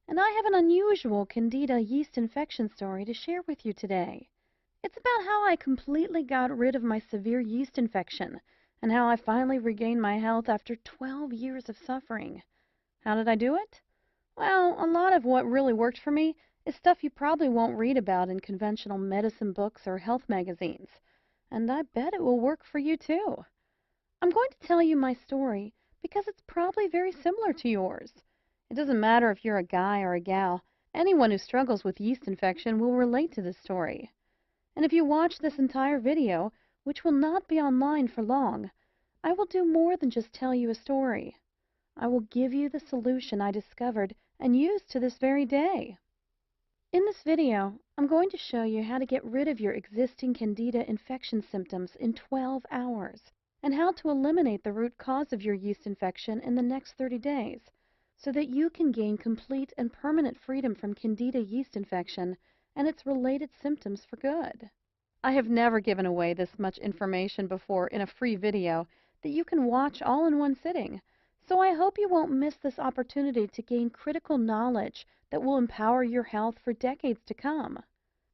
and I have an unusual Candida yeast infection story to share with you today. It's about how I completely got rid of my severe yeast infection and how I finally regained my health after 12 years of suffering. How did I do it? Well, a lot of what really worked for me is stuff you probably won't read about in conventional medicine books or health magazines, and I bet it will work for you too. I'm going to tell you my story because it's probably very similar to yours. It doesn't matter if you're a guy or a gal, anyone who struggles with yeast infection will relate to this story. And if you watch this entire video, which will not be online for long, I will do more than just tell you a story. I will give you the solution I discovered and use to this very day. In this video, I'm going to show you how to get rid of your existing Candida infection symptoms in 12 hours and how to eliminate the root cause of your yeast infection in the next 30 days so that you can gain complete and permanent freedom from Candida yeast infection and its related symptoms for good. I have never given away this much information before in a free video that you can watch all in one sitting, so I hope you won't miss this opportunity to gain critical knowledge that will empower your health for decades to come.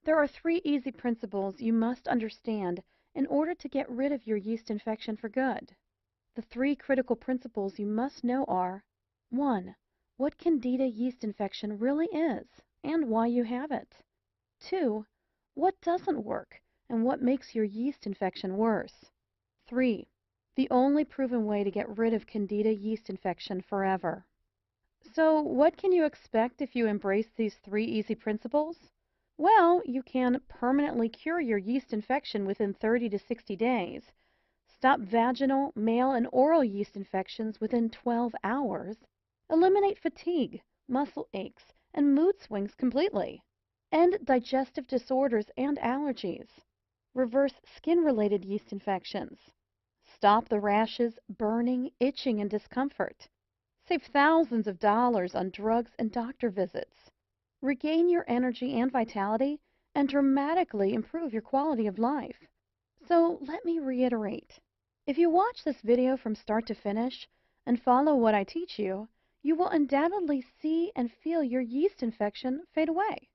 There are 3 easy principles you must understand in order to get rid of your yeast infection for good. The 3 critical principles you must know are: 1. What Candida yeast infection really is and why you have it. 2. What doesn't work and what makes your yeast infection worse. 3. The only proven way to get rid of Candida yeast infection forever. So, what can you expect if you embrace these 3 easy principles? Well, you can permanently cure your yeast infection within 30 to 60 days, stop vaginal, male, and oral yeast infections within 12 hours, eliminate fatigue, muscle aches, and mood swings completely, end digestive disorders and allergies, reverse skin-related yeast infections, stop the rashes, burning, itching, and discomfort, save thousands of dollars on drugs and doctor visits, regain your energy and vitality, and dramatically improve your quality of life. So let me reiterate. If you watch this video from start to finish and follow what I teach you, you will undoubtedly see and feel your yeast infection fade away.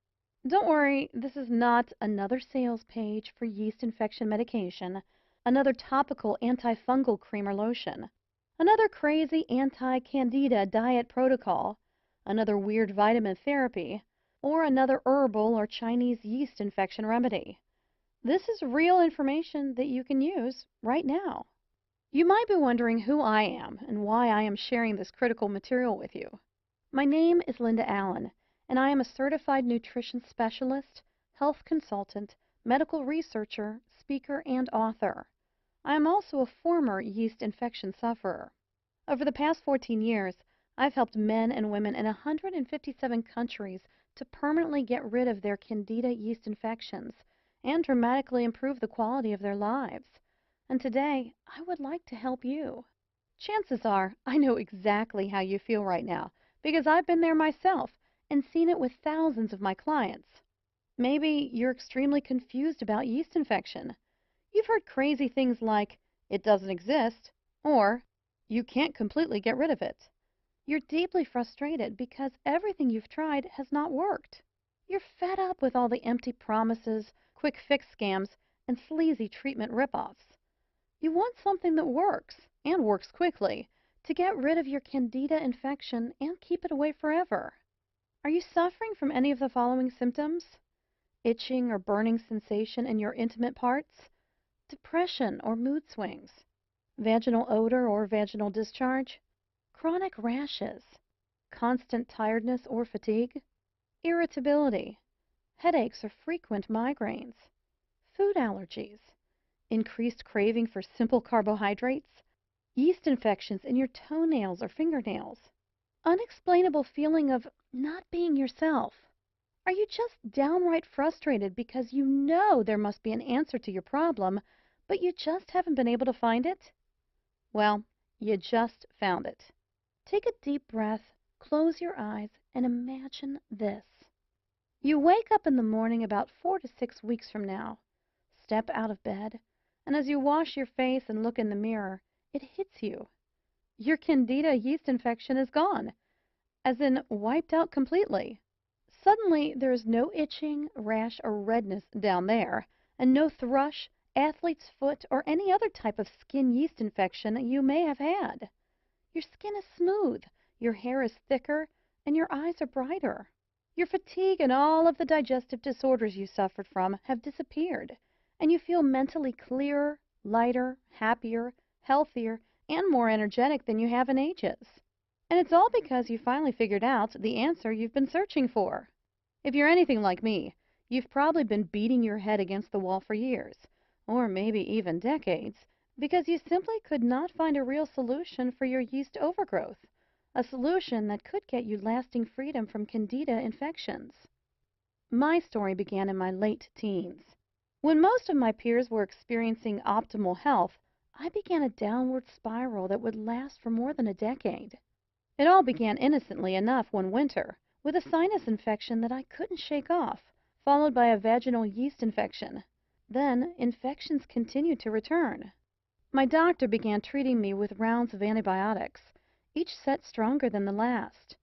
Don't worry, this is not another sales page for yeast infection medication, another topical antifungal cream or lotion, another crazy anti-Candida diet protocol, another weird vitamin therapy, or another herbal or Chinese yeast infection remedy. This is real information that you can use right now. You might be wondering who I am and why I am sharing this critical material with you. My name is Linda Allen, and I am a certified nutrition specialist, health consultant, medical researcher, speaker, and author. I am also a former yeast infection sufferer. Over the past 14 years, I've helped men and women in 157 countries to permanently get rid of their Candida yeast infections and dramatically improve the quality of their lives. And today, I would like to help you. Chances are I know exactly how you feel right now because I've been there myself and seen it with thousands of my clients. Maybe you're extremely confused about yeast infection. You've heard crazy things like, "It doesn't exist," or "You can't completely get rid of it." You're deeply frustrated because everything you've tried has not worked. You're fed up with all the empty promises, quick fix scams, and sleazy treatment ripoffs. You want something that works, and works quickly, to get rid of your Candida infection and keep it away forever. Are you suffering from any of the following symptoms? Itching or burning sensation in your intimate parts? Depression or mood swings? Vaginal odor or vaginal discharge? Chronic rashes? Constant tiredness or fatigue? Irritability? Headaches or frequent migraines? Food allergies? Increased craving for simple carbohydrates? Yeast infections in your toenails or fingernails? Unexplainable feeling of not being yourself? Are you just downright frustrated because you know there must be an answer to your problem, but you just haven't been able to find it? Well, you just found it. Take a deep breath, close your eyes, and imagine this. You wake up in the morning about 4 to 6 weeks from now. Step out of bed, and as you wash your face and look in the mirror, it hits you. Your Candida yeast infection is gone. as in wiped out completely. Suddenly, there's no itching, rash, or redness down there, and no thrush, athlete's foot, or any other type of skin yeast infection you may have had. Your skin is smooth, your hair is thicker, and your eyes are brighter. Your fatigue and all of the digestive disorders you suffered from have disappeared, and you feel mentally clearer, lighter, happier, healthier, and more energetic than you have in ages. And it's all because you finally figured out the answer you've been searching for. If you're anything like me, you've probably been beating your head against the wall for years, or maybe even decades, because you simply could not find a real solution for your yeast overgrowth, a solution that could get you lasting freedom from Candida infections. My story began in my late teens. When most of my peers were experiencing optimal health, I began a downward spiral that would last for more than a decade. It all began innocently enough one winter, with a sinus infection that I couldn't shake off, followed by a vaginal yeast infection. Then, infections continued to return. My doctor began treating me with rounds of antibiotics, each set stronger than the last.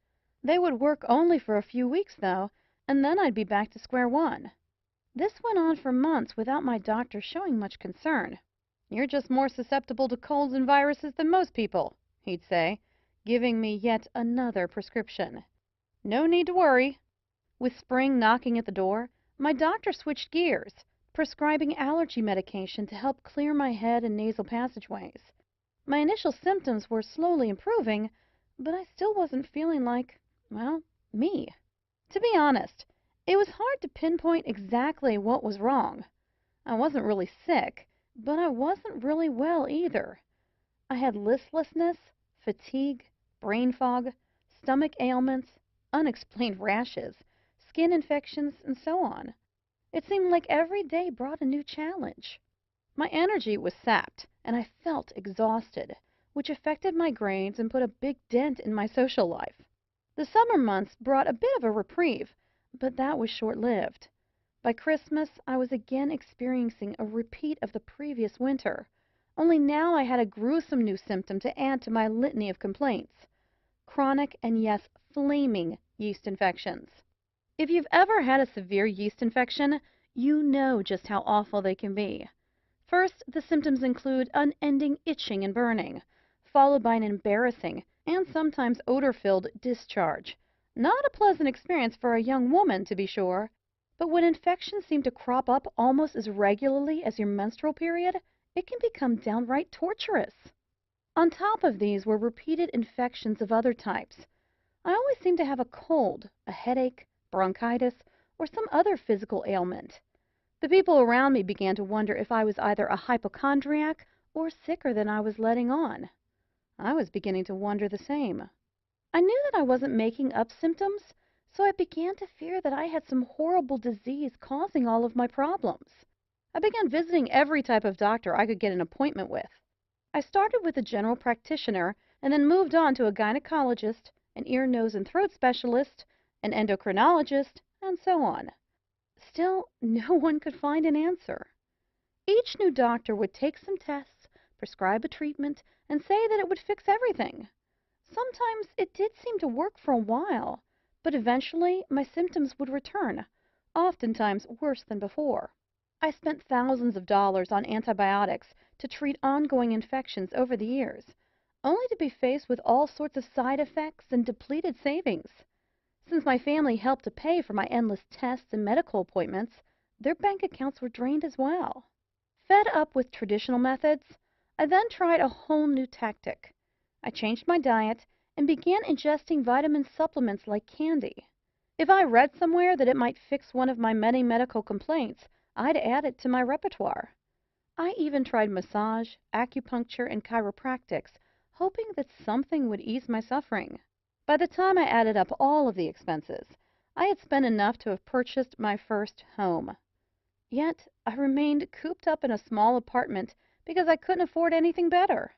They would work only for a few weeks, though, and then I'd be back to square one. This went on for months without my doctor showing much concern. "You're just more susceptible to colds and viruses than most people," he'd say, giving me yet another prescription. "No need to worry." With spring knocking at the door, my doctor switched gears, prescribing allergy medication to help clear my head and nasal passageways. My initial symptoms were slowly improving, but I still wasn't feeling like, well, me. To be honest, it was hard to pinpoint exactly what was wrong. I wasn't really sick, but I wasn't really well either. I had listlessness, fatigue, brain fog, stomach ailments, unexplained rashes, skin infections, and so on. It seemed like every day brought a new challenge. My energy was sapped, and I felt exhausted, which affected my grades and put a big dent in my social life. The summer months brought a bit of a reprieve, but that was short-lived. By Christmas, I was again experiencing a repeat of the previous winter, only now I had a gruesome new symptom to add to my litany of complaints. Chronic and, yes, flaming yeast infections. If you've ever had a severe yeast infection, you know just how awful they can be. First, the symptoms include unending itching and burning, followed by an embarrassing and sometimes odor-filled discharge. Not a pleasant experience for a young woman, to be sure, but when infections seem to crop up almost as regularly as your menstrual period, it can become downright torturous. On top of these were repeated infections of other types. I always seemed to have a cold, a headache, bronchitis, or some other physical ailment. The people around me began to wonder if I was either a hypochondriac or sicker than I was letting on. I was beginning to wonder the same. I knew that I wasn't making up symptoms, so I began to fear that I had some horrible disease causing all of my problems. I began visiting every type of doctor I could get an appointment with. I started with a general practitioner and then moved on to a gynecologist, an ear, nose, and throat specialist, an endocrinologist, and so on. Still, no one could find an answer. Each new doctor would take some tests, prescribe a treatment, and say that it would fix everything. Sometimes it did seem to work for a while, but eventually my symptoms would return, oftentimes worse than before. I spent thousands of dollars on antibiotics to treat ongoing infections over the years, only to be faced with all sorts of side effects and depleted savings. Since my family helped to pay for my endless tests and medical appointments, their bank accounts were drained as well. Fed up with traditional methods, I then tried a whole new tactic. I changed my diet and began ingesting vitamin supplements like candy. If I read somewhere that it might fix one of my many medical complaints, I'd add it to my repertoire. I even tried massage, acupuncture, and chiropractics, hoping that something would ease my suffering. By the time I added up all of the expenses, I had spent enough to have purchased my first home. Yet, I remained cooped up in a small apartment because I couldn't afford anything better.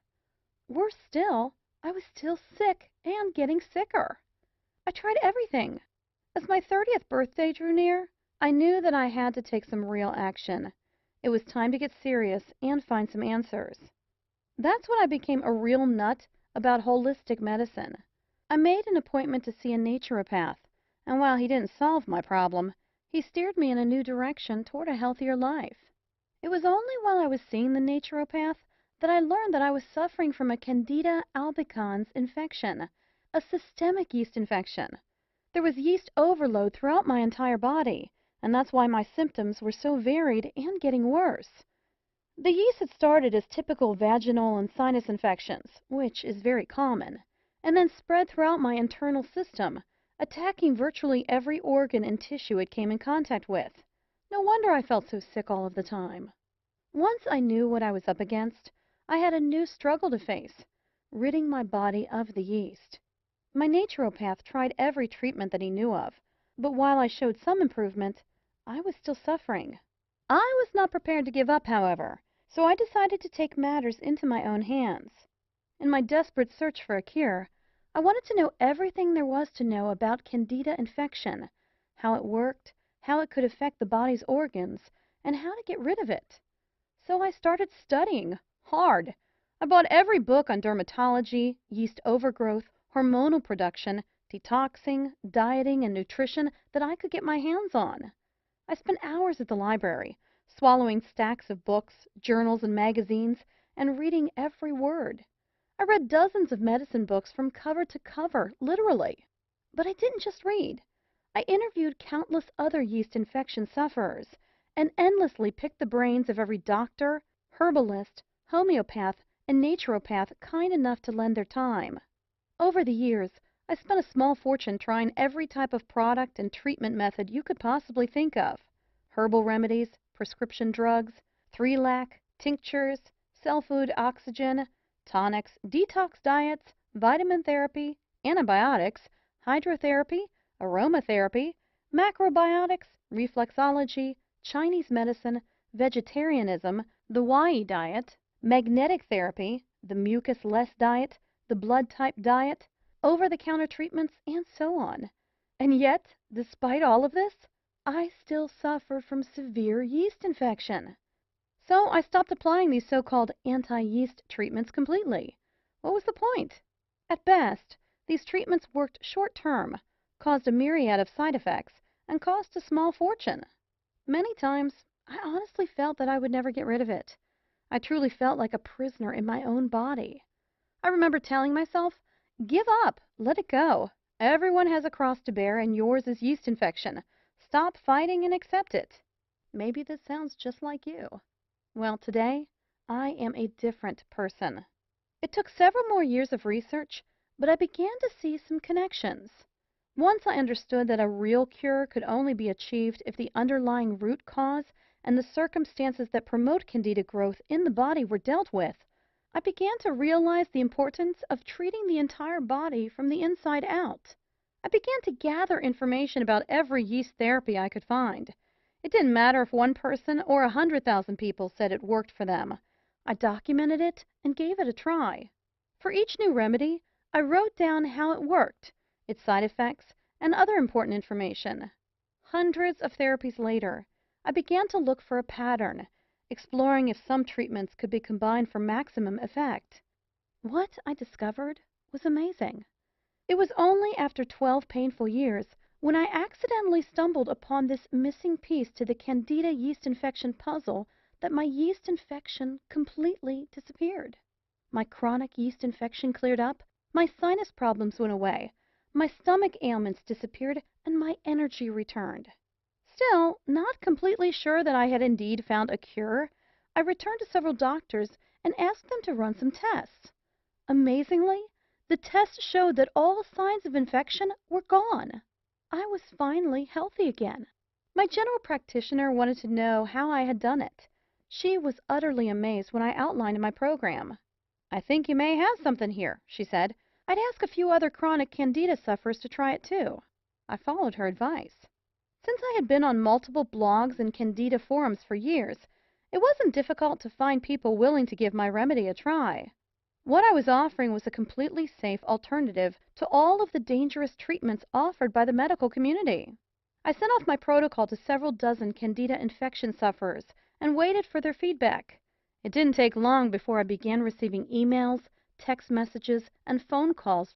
Worse still, I was still sick and getting sicker. I tried everything. As my 30th birthday drew near, I knew that I had to take some real action. It was time to get serious and find some answers. That's when I became a real nut about holistic medicine. I made an appointment to see a naturopath, and while he didn't solve my problem, he steered me in a new direction toward a healthier life. It was only while I was seeing the naturopath that I learned that I was suffering from a Candida albicans infection, a systemic yeast infection. There was yeast overload throughout my entire body, and that's why my symptoms were so varied and getting worse. The yeast had started as typical vaginal and sinus infections, which is very common, and then spread throughout my internal system, attacking virtually every organ and tissue it came in contact with. No wonder I felt so sick all of the time. Once I knew what I was up against, I had a new struggle to face, ridding my body of the yeast. My naturopath tried every treatment that he knew of, but while I showed some improvement, I was still suffering. I was not prepared to give up, however, so I decided to take matters into my own hands. In my desperate search for a cure, I wanted to know everything there was to know about Candida infection, how it worked, how it could affect the body's organs, and how to get rid of it. So I started studying hard. I bought every book on dermatology, yeast overgrowth, hormonal production, detoxing, dieting, and nutrition that I could get my hands on. I spent hours at the library, swallowing stacks of books, journals, and magazines, and reading every word. I read dozens of medicine books from cover to cover, literally. But I didn't just read. I interviewed countless other yeast infection sufferers and endlessly picked the brains of every doctor, herbalist, homeopath, and naturopath kind enough to lend their time. Over the years, I spent a small fortune trying every type of product and treatment method you could possibly think of. Herbal remedies, prescription drugs, 3-lac, tinctures, cell food oxygen, tonics, detox diets, vitamin therapy, antibiotics, hydrotherapy, aromatherapy, macrobiotics, reflexology, Chinese medicine, vegetarianism, the Y diet, magnetic therapy, the mucus-less diet, the blood type diet, over-the-counter treatments, and so on. And yet, despite all of this, I still suffered from severe yeast infection. So I stopped applying these so-called anti-yeast treatments completely. What was the point? At best, these treatments worked short-term, caused a myriad of side effects, and cost a small fortune. Many times, I honestly felt that I would never get rid of it. I truly felt like a prisoner in my own body. I remember telling myself, give up, let it go. Everyone has a cross to bear, and yours is yeast infection. Stop fighting and accept it. Maybe this sounds just like you. Well, today, I am a different person. It took several more years of research, but I began to see some connections. Once I understood that a real cure could only be achieved if the underlying root cause and the circumstances that promote Candida growth in the body were dealt with, I began to realize the importance of treating the entire body from the inside out. I began to gather information about every yeast therapy I could find. It didn't matter if one person or 100,000 people said it worked for them. I documented it and gave it a try. For each new remedy, I wrote down how it worked, its side effects, and other important information. Hundreds of therapies later, I began to look for a pattern, exploring if some treatments could be combined for maximum effect. What I discovered was amazing. It was only after 12 painful years when I accidentally stumbled upon this missing piece to the Candida yeast infection puzzle that my yeast infection completely disappeared. My chronic yeast infection cleared up, my sinus problems went away, my stomach ailments disappeared, and my energy returned. Still, not completely sure that I had indeed found a cure, I returned to several doctors and asked them to run some tests. Amazingly, the tests showed that all signs of infection were gone. I was finally healthy again. My general practitioner wanted to know how I had done it. She was utterly amazed when I outlined my program. "I think you may have something here," she said. "I'd ask a few other chronic Candida sufferers to try it too." I followed her advice. Since I had been on multiple blogs and Candida forums for years, it wasn't difficult to find people willing to give my remedy a try. What I was offering was a completely safe alternative to all of the dangerous treatments offered by the medical community. I sent off my protocol to several dozen Candida infection sufferers and waited for their feedback. It didn't take long before I began receiving emails, text messages, and phone calls